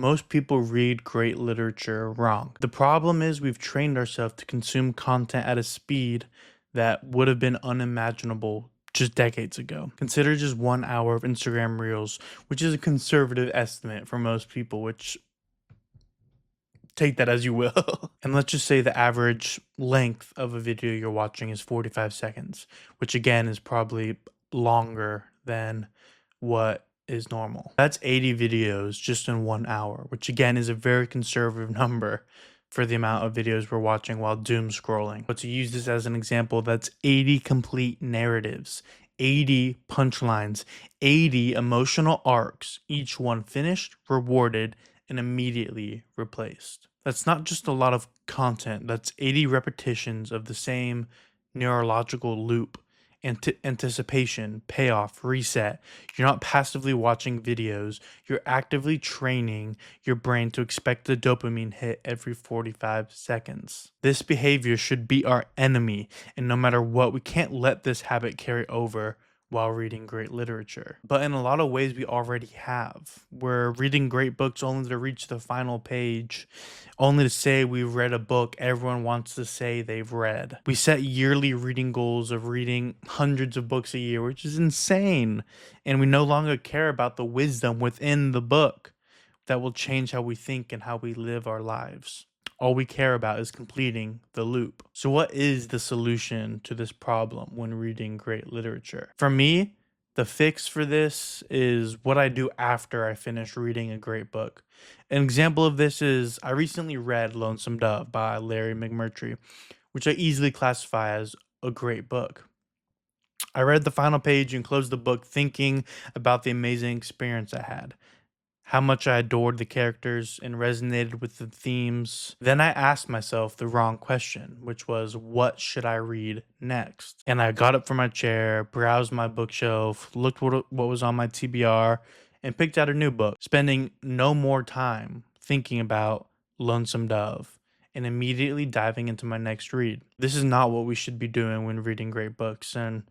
Most people read great literature wrong. The problem is we've trained ourselves to consume content at a speed that would have been unimaginable just decades ago. Consider just 1 hour of Instagram Reels, which is a conservative estimate for most people, which take that as you will. And let's just say the average length of a video you're watching is 45 seconds, which again is probably longer than what is normal. That's 80 videos just in 1 hour, which again is a very conservative number for the amount of videos we're watching while doom scrolling. But to use this as an example, that's 80 complete narratives, 80 punchlines, 80 emotional arcs, each one finished, rewarded, and immediately replaced. That's not just a lot of content, that's 80 repetitions of the same neurological loop. Anticipation, payoff, reset. You're not passively watching videos, you're actively training your brain to expect the dopamine hit every 45 seconds. This behavior should be our enemy, and no matter what, we can't let this habit carry over while reading great literature. But in a lot of ways, we already have. We're reading great books only to reach the final page, only to say we've read a book everyone wants to say they've read. We set yearly reading goals of reading hundreds of books a year, which is insane. And we no longer care about the wisdom within the book that will change how we think and how we live our lives. All we care about is completing the loop. So, what is the solution to this problem when reading great literature? For me, the fix for this is what I do after I finish reading a great book. An example of this is I recently read Lonesome Dove by Larry McMurtry, which I easily classify as a great book. I read the final page and closed the book thinking about the amazing experience I had, how much I adored the characters and resonated with the themes. Then I asked myself the wrong question, which was, what should I read next? And I got up from my chair, browsed my bookshelf, looked what was on my TBR, and picked out a new book, spending no more time thinking about Lonesome Dove and immediately diving into my next read. This is not what we should be doing when reading great books, and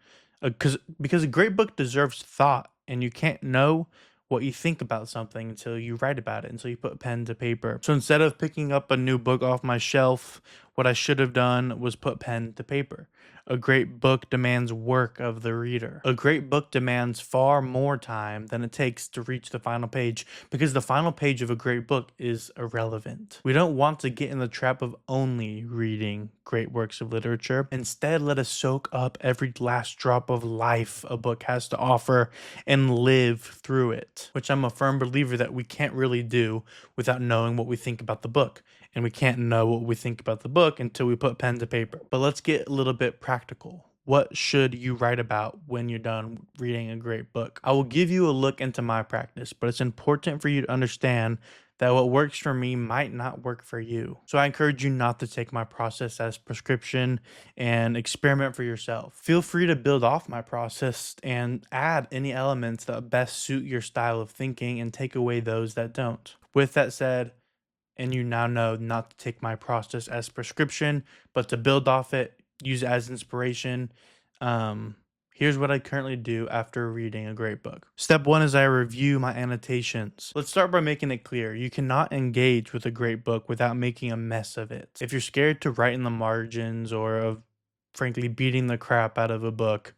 because a great book deserves thought, and you can't know what you think about something until you write about it, until you put pen to paper. So instead of picking up a new book off my shelf, what I should have done was put pen to paper. A great book demands work of the reader. A great book demands far more time than it takes to reach the final page, because the final page of a great book is irrelevant. We don't want to get in the trap of only reading great works of literature. Instead, let us soak up every last drop of life a book has to offer and live through it, which I'm a firm believer that we can't really do without knowing what we think about the book. And we can't know what we think about the book until we put pen to paper. But let's get a little bit practical. What should you write about when you're done reading a great book? I will give you a look into my practice, but it's important for you to understand that what works for me might not work for you. So I encourage you not to take my process as prescription and experiment for yourself. Feel free to build off my process and add any elements that best suit your style of thinking and take away those that don't. With that said, and you now know not to take my process as prescription, but to build off it, use it as inspiration. Um, Here's what I currently do after reading a great book. Step one is I review my annotations. Let's start by making it clear. You cannot engage with a great book without making a mess of it. If you're scared to write in the margins or of frankly beating the crap out of a book,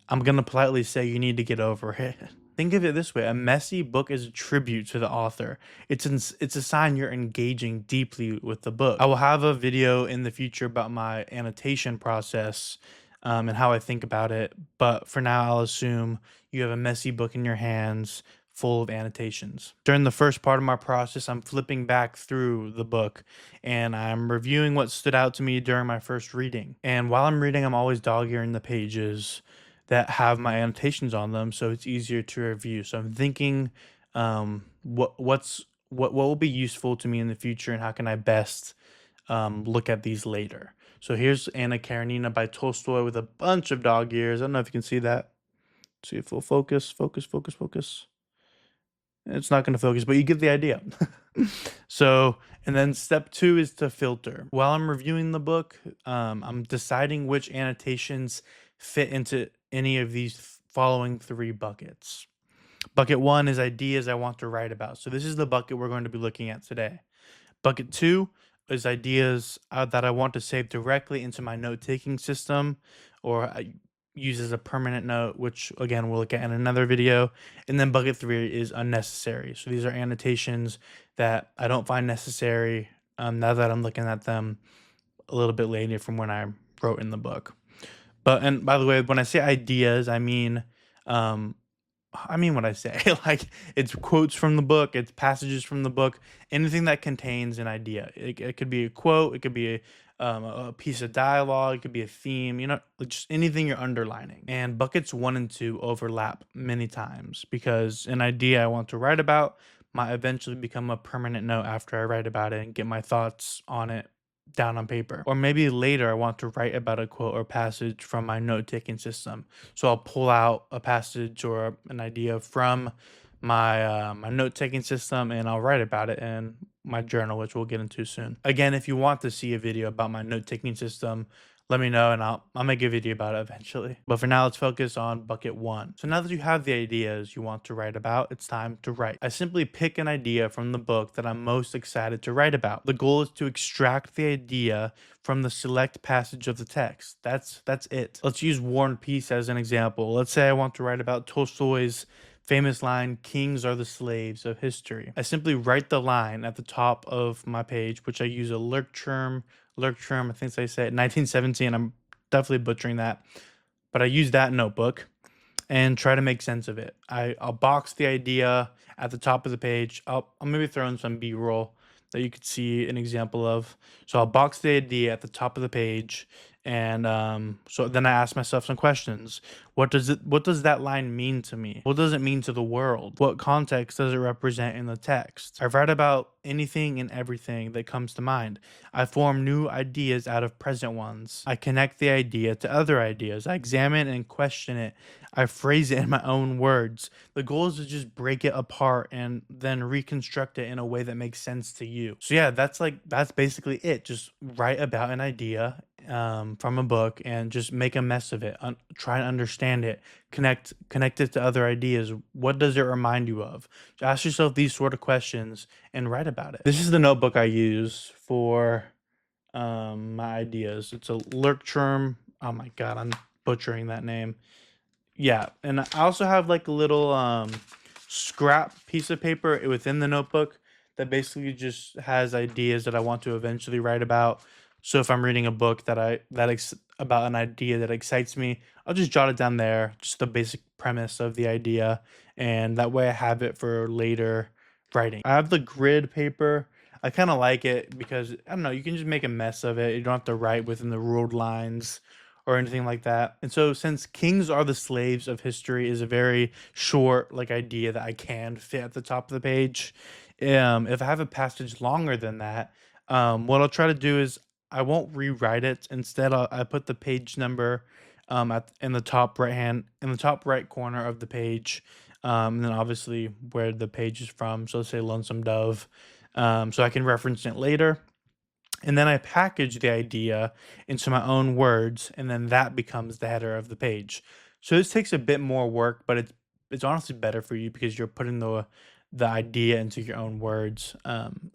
I'm gonna politely say you need to get over it. Think of it this way: a messy book is a tribute to the author. It's a sign you're engaging deeply with the book. I will have a video in the future about my annotation process, and how I think about it. But for now, I'll assume you have a messy book in your hands full of annotations. During the first part of my process, I'm flipping back through the book and I'm reviewing what stood out to me during my first reading. And while I'm reading, I'm always dog earing the pages that have my annotations on them, so it's easier to review. So I'm thinking, what will be useful to me in the future, and how can I best look at these later. So here's Anna Karenina by Tolstoy with a bunch of dog ears. I don't know if you can see that. See if we'll focus, focus, focus, focus. It's not going to focus, but you get the idea. So, and then step two is to filter. While I'm reviewing the book, I'm deciding which annotations fit into any of these following three buckets. Bucket one is ideas I want to write about. So this is the bucket we're going to be looking at today. Bucket two is ideas that I want to save directly into my note taking system or I use as a permanent note, which again we'll look at in another video. And then bucket three is unnecessary. So these are annotations that I don't find necessary now that I'm looking at them a little bit later from when I wrote in the book. But and by the way, when I say ideas, um, I mean what I say. Like it's quotes from the book, it's passages from the book, anything that contains an idea. It could be a quote, it could be a piece of dialogue, it could be a theme, like just anything you're underlining. And buckets one and two overlap many times because an idea I want to write about might eventually become a permanent note after I write about it and get my thoughts on it down on paper. Or maybe later I want to write about a quote or passage from my note taking system. So I'll pull out a passage or an idea from my note taking system and I'll write about it in my journal, which we'll get into soon. Again, if you want to see a video about my note taking system, let me know and I'll make a video about it eventually. But for now, let's focus on bucket one. So now that you have the ideas you want to write about, it's time to write. I simply pick an idea from the book that I'm most excited to write about. The goal is to extract the idea from the select passage of the text. That's it. Let's use War and Peace as an example. Let's say I want to write about Tolstoy's famous line, "Kings are the slaves of history." I simply write the line at the top of my page, which I use a Lurkterm, I think they say it, 1917. I'm definitely butchering that, but I use that notebook and try to make sense of it. I'll box the idea at the top of the page. I'll maybe throw in some B-roll that you could see an example of. So I'll box the idea at the top of the page, and so then I ask myself some questions. What does that line mean to me? What does it mean to the world? What context does it represent in the text? I write about anything and everything that comes to mind. I form new ideas out of present ones. I connect the idea to other ideas. I examine and question it. I phrase it in my own words. The goal is to just break it apart and then reconstruct it in a way that makes sense to you. So yeah, that's basically it. Just write about an idea from a book and just make a mess of it. Try and understand it. Connect it to other ideas. What does it remind you of? Ask yourself these sort of questions and write about it. This is the notebook I use for my ideas. It's a Lurkterm. Oh my god, I'm butchering that name. Yeah, and I also have like a little scrap piece of paper within the notebook that basically just has ideas that I want to eventually write about. So if I'm reading a book about an idea that excites me, I'll just jot it down there, just the basic premise of the idea, and that way I have it for later writing. I have the grid paper. I kind of like it because I don't know, you can just make a mess of it. You don't have to write within the ruled lines or anything like that. And so since kings are the slaves of history is a very short like idea that I can fit at the top of the page. If I have a passage longer than that, what I'll try to do is I won't rewrite it. Instead, I put the page number in the top right corner of the page, and then obviously where the page is from. So let's say Lonesome Dove, so I can reference it later. And then I package the idea into my own words, and then that becomes the header of the page. So this takes a bit more work, but it's honestly better for you because you're putting the idea into your own words.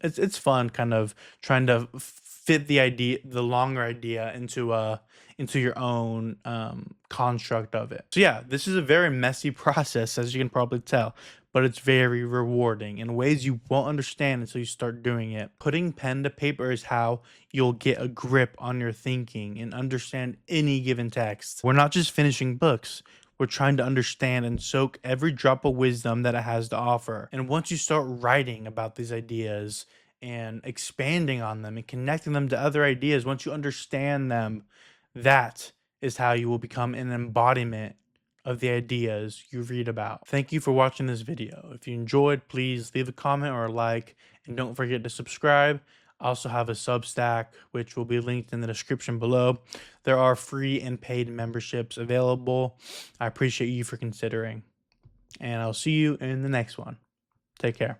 It's fun, kind of trying to fit the longer idea into your own construct of it. So yeah, this is a very messy process, as you can probably tell, but it's very rewarding in ways you won't understand until you start doing it. Putting pen to paper is how you'll get a grip on your thinking and understand any given text. We're not just finishing books. We're trying to understand and soak every drop of wisdom that it has to offer. And once you start writing about these ideas and expanding on them and connecting them to other ideas, once you understand them, that is how you will become an embodiment of the ideas you read about. Thank you for watching this video. If you enjoyed, please leave a comment or a like, and don't forget to subscribe. I also have a Substack, which will be linked in the description below. There are free and paid memberships available. I appreciate you for considering, and I'll see you in the next one. Take care.